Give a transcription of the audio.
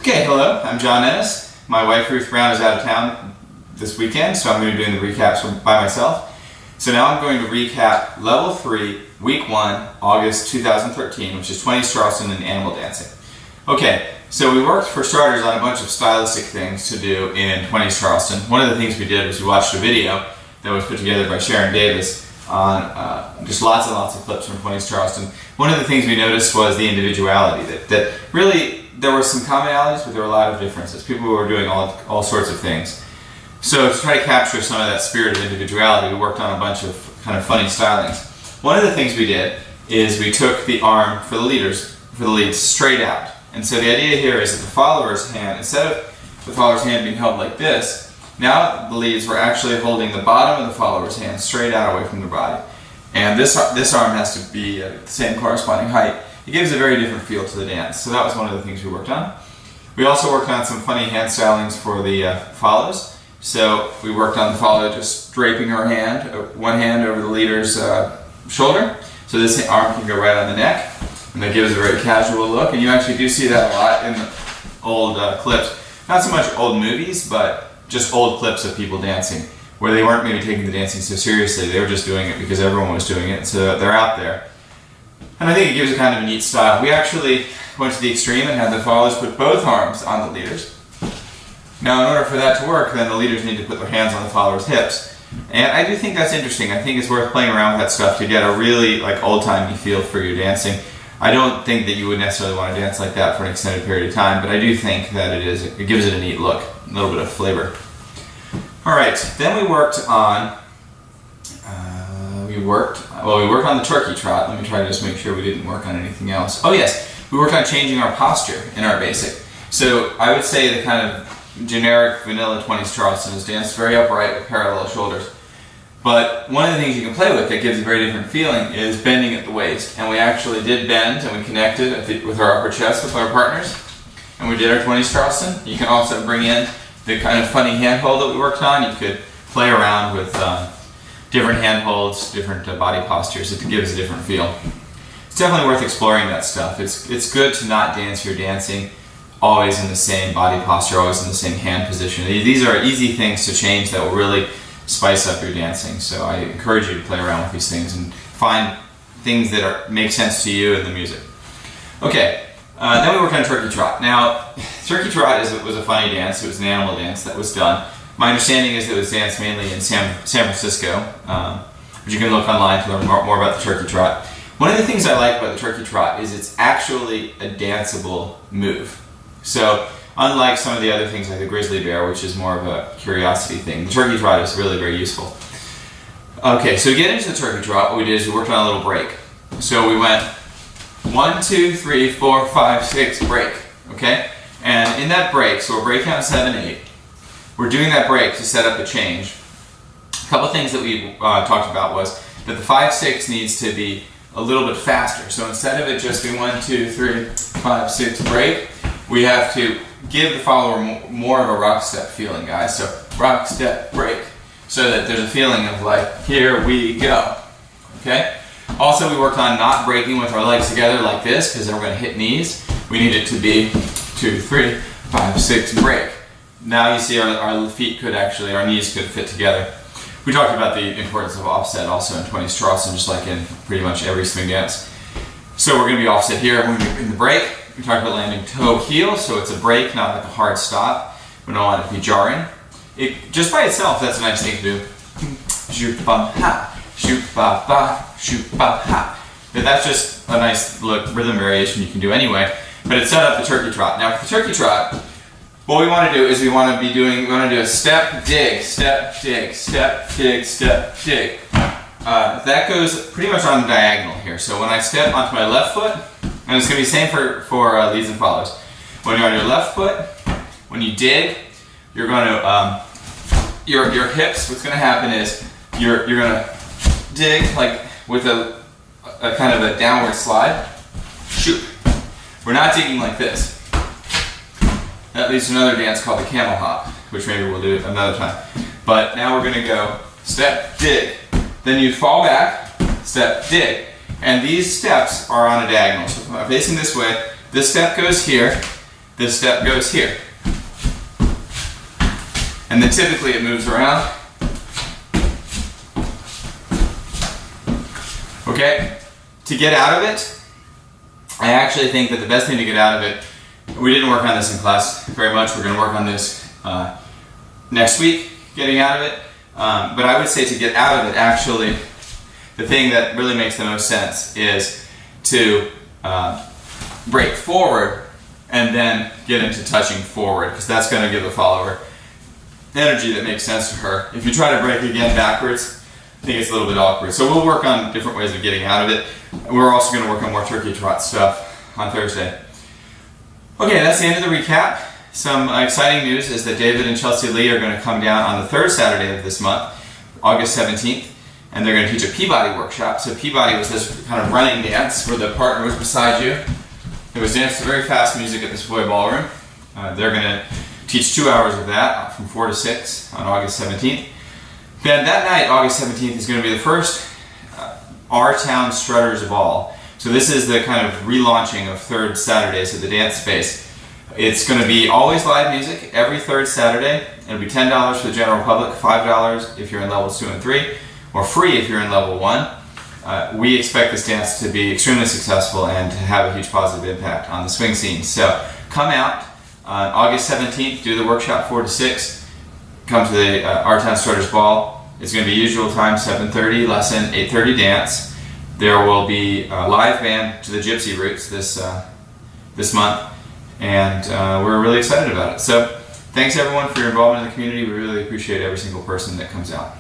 Okay, hello, I'm John Ennis. My wife Ruth Brown is out of town this weekend, so I'm going to be doing the recaps by myself. So now I'm going to recap Level 3, Week 1, August 2013, which is 20s Charleston and animal dancing. Okay, so we worked for starters on a bunch of stylistic things to do in 20s Charleston. One of the things we did was we watched a video that was put together by Sharon Davis on just lots and lots of clips from 20s Charleston. One of the things we noticed was the individuality, that really there were some commonalities, but there were a lot of differences. People were doing all sorts of things. So to try to capture some of that spirit of individuality, we worked on a bunch of kind of funny stylings. One of the things we did is we took the arm for the leads straight out. And so the idea here is that the follower's hand, instead of the follower's hand being held like this, now the leads were actually holding the bottom of the follower's hand straight out away from their body. And this arm has to be at the same corresponding height. It gives a very different feel to the dance. So that was one of the things we worked on. We also worked on some funny hand stylings for the follows. So we worked on the follow just draping her hand, one hand over the leader's shoulder. So this arm can go right on the neck, and that gives a very casual look. And you actually do see that a lot in the old clips. Not so much old movies, but just old clips of people dancing, where they weren't maybe taking the dancing so seriously. They were just doing it because everyone was doing it, so they're out there. And I think it gives a kind of a neat style. We actually went to the extreme and had the followers put both arms on the leaders. Now in order for that to work, then the leaders need to put their hands on the followers' hips. And I do think that's interesting. I think it's worth playing around with that stuff to get a really old-timey feel for your dancing. I don't think that you would necessarily want to dance like that for an extended period of time, but I do think that it gives it a neat look, a little bit of flavor. Alright, then we worked on we worked on the turkey trot. Let me try to just make sure we didn't work on anything else. Oh yes, we worked on changing our posture in our basic. So I would say the kind of generic vanilla 20s Charleston is danced very upright with parallel shoulders. But one of the things you can play with that gives a very different feeling is bending at the waist. And we actually did bend, and we connected with our upper chest with our partners. And we did our 20s Charleston. You can also bring in the kind of funny handhold that we worked on. You could play around with different handholds, different body postures. It gives a different feel. It's definitely worth exploring that stuff. It's good to not dance your dancing always in the same body posture, always in the same hand position. These are easy things to change that will really spice up your dancing. So I encourage you to play around with these things and find things that make sense to you in the music. Okay, then we worked on turkey trot. Now, turkey trot was a funny dance. It was an animal dance that was done. My understanding is it was danced mainly in San Francisco, but you can look online to learn more about the turkey trot. One of the things I like about the turkey trot is it's actually a danceable move. So unlike some of the other things like the grizzly bear, which is more of a curiosity thing, the turkey trot is really very useful. Okay, so to get into the turkey trot, what we did is we worked on a little break. So we went 1, 2, 3, 4, 5, 6, break, okay? And in that break, so we're breaking on 7, 8, we're doing that break to set up a change. A couple things that we talked about was that the 5, 6 needs to be a little bit faster. So instead of it just being 1, 2, 3, 5, 6, break, we have to give the follower more of a rock step feeling, guys. So rock, step, break. So that there's a feeling of like, here we go. Okay? Also, we worked on not breaking with our legs together like this, because then we're going to hit knees. We need it to be 2, 3, 5, 6, break. Now you see our feet could actually, our knees could fit together. We talked about the importance of offset also in 20s Charleston, just like in pretty much every swing dance. So we're going to be offset here when we're in the break. We talked about landing toe heel, so it's a break, not like a hard stop. We don't want it to be jarring. Just by itself, that's a nice thing to do. Shoot ba ha, shoot ba ba, shoot ba ha. But that's just a nice rhythm variation you can do anyway. But it set up the turkey trot. Now with the turkey trot, what we want to do is we want to do a step, dig, step, dig, step, dig, step, dig. That goes pretty much on the diagonal here. So when I step onto my left foot, and it's going to be the same for leads and follows. When you're on your left foot, when you dig, you're going to, your hips, what's going to happen is you're going to dig like with a kind of a downward slide. Shoot. We're not digging like this. That leads to another dance called the camel hop, which maybe we'll do another time. But now we're going to go step, dig. Then you fall back, step, dig. And these steps are on a diagonal. So if I'm facing this way, this step goes here, this step goes here. And then typically it moves around. Okay, to get out of it, I actually think that the best thing to get out of it, we didn't work on this in class very much, we're going to work on this next week, getting out of it, but I would say to get out of it, actually, the thing that really makes the most sense is to break forward and then get into touching forward, because that's going to give the follower energy that makes sense to her. If you try to break again backwards, I think it's a little bit awkward. So we'll work on different ways of getting out of it. We're also going to work on more turkey trot stuff on Thursday. Okay, that's the end of the recap. Some exciting news is that David and Chelsea Lee are going to come down on the third Saturday of this month, August 17th, and they're going to teach a Peabody workshop. So Peabody was this kind of running dance where the partner was beside you. It was danced to very fast music at the Savoy Ballroom. They're going to teach 2 hours of that from 4 to 6 on August 17th. Then that night, August 17th, is going to be the first Our Town Strutters Ball. So this is the kind of relaunching of third Saturdays at the dance space. It's going to be always live music every third Saturday. It'll be $10 for the general public, $5 if you're in levels 2 and 3, or free if you're in level 1. We expect this dance to be extremely successful and to have a huge positive impact on the swing scene. So come out on August 17th, do the workshop 4 to 6. Come to the Our Town Strutters Ball. It's going to be usual time, 7:30 lesson, 8:30 dance. There will be a live band to the Gypsy Roots this month, and we're really excited about it. So thanks everyone for your involvement in the community. We really appreciate every single person that comes out.